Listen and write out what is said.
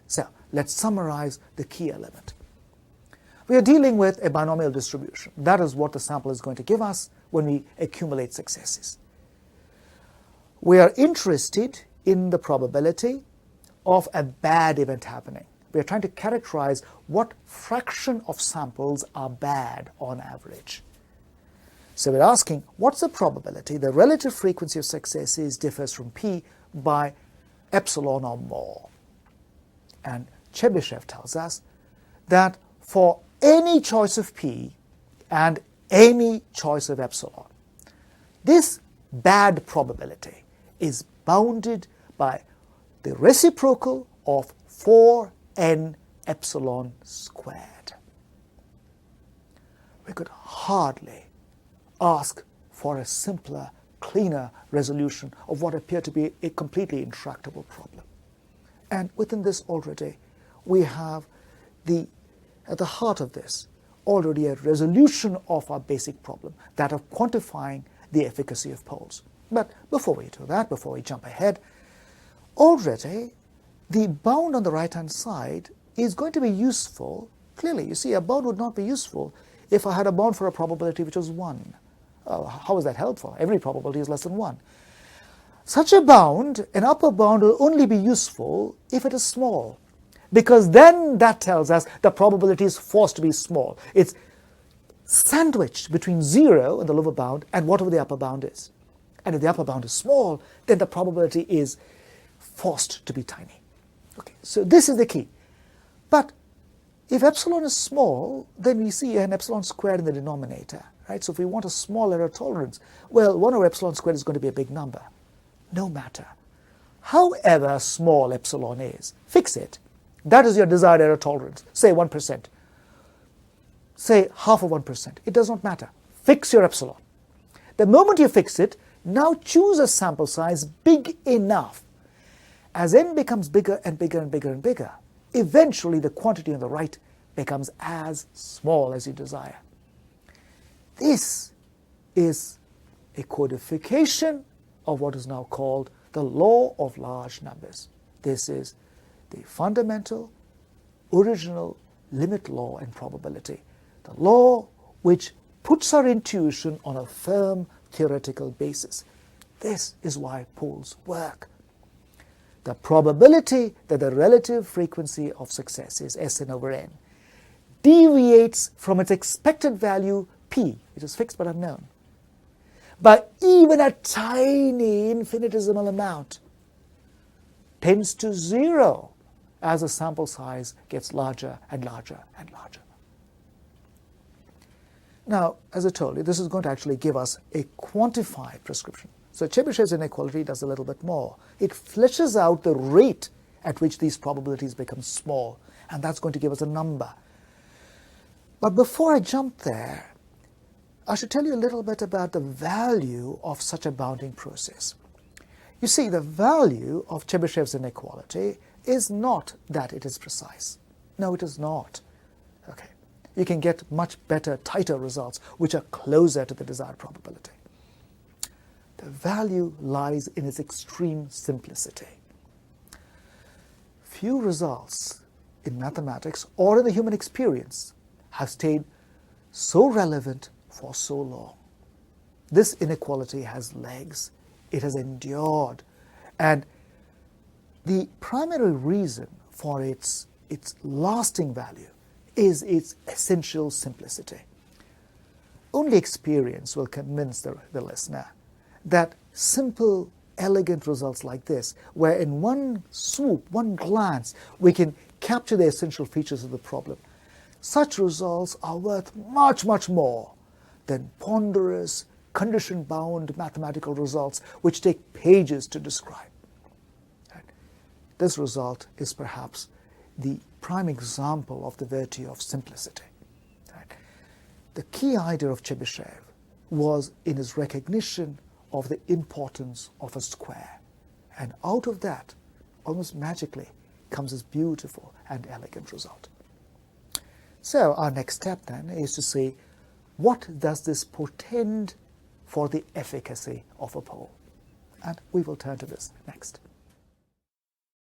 So let's summarize the key element. We are dealing with a binomial distribution. That is what the sample is going to give us when we accumulate successes. We are interested in the probability of a bad event happening. We are trying to characterize what fraction of samples are bad on average. So we're asking, what's the probability the relative frequency of successes differs from p by epsilon or more? And Chebyshev tells us that for any choice of p and any choice of epsilon, this bad probability is bounded by the reciprocal of 4n epsilon squared. We could hardly ask for a simpler, cleaner resolution of what appeared to be a completely intractable problem. And within this already, we have at the heart of this already a resolution of our basic problem, that of quantifying the efficacy of poles. But before we do that, before we jump ahead, already the bound on the right-hand side is going to be useful. Clearly, you see, a bound would not be useful if I had a bound for a probability which was 1. How is that helpful? Every probability is less than 1. Such a bound, an upper bound, will only be useful if it is small, because then that tells us the probability is forced to be small. It's sandwiched between 0 in the lower bound and whatever the upper bound is. And if the upper bound is small, then the probability is forced to be tiny. Okay, so this is the key. But if epsilon is small, then we see an epsilon squared in the denominator. Right? So if we want a small error tolerance, well, 1 over epsilon squared is going to be a big number. No matter. However small epsilon is, fix it. That is your desired error tolerance. Say 1%. Say half of 1%. It does not matter. Fix your epsilon. The moment you fix it, now choose a sample size big enough. As n becomes bigger and bigger and bigger and bigger, eventually the quantity on the right becomes as small as you desire. This is a codification of what is now called the law of large numbers. This is the fundamental, original limit law in probability, the law which puts our intuition on a firm theoretical basis. This is why poles work. The probability that the relative frequency of success is Sn over n deviates from its expected value p, which is fixed but unknown, by even a tiny infinitesimal amount, tends to 0 as the sample size gets larger and larger and larger. Now, as I told you, this is going to actually give us a quantified prescription. So Chebyshev's inequality does a little bit more. It fleshes out the rate at which these probabilities become small, and that's going to give us a number. But before I jump there, I should tell you a little bit about the value of such a bounding process. You see, the value of Chebyshev's inequality is not that it is precise. No, it is not. Okay. You can get much better, tighter results which are closer to the desired probability. The value lies in its extreme simplicity. Few results in mathematics or in the human experience have stayed so relevant for so long. This inequality has legs. It has endured. And the primary reason for its lasting value is its essential simplicity. Only experience will convince the listener that simple, elegant results like this, where in one swoop, one glance, we can capture the essential features of the problem, such results are worth much, much more than ponderous, condition-bound mathematical results which take pages to describe. This result is perhaps the prime example of the virtue of simplicity. The key idea of Chebyshev was in his recognition of the importance of a square. And out of that, almost magically, comes this beautiful and elegant result. So our next step then is to see, what does this portend for the efficacy of a pole? And we will turn to this next.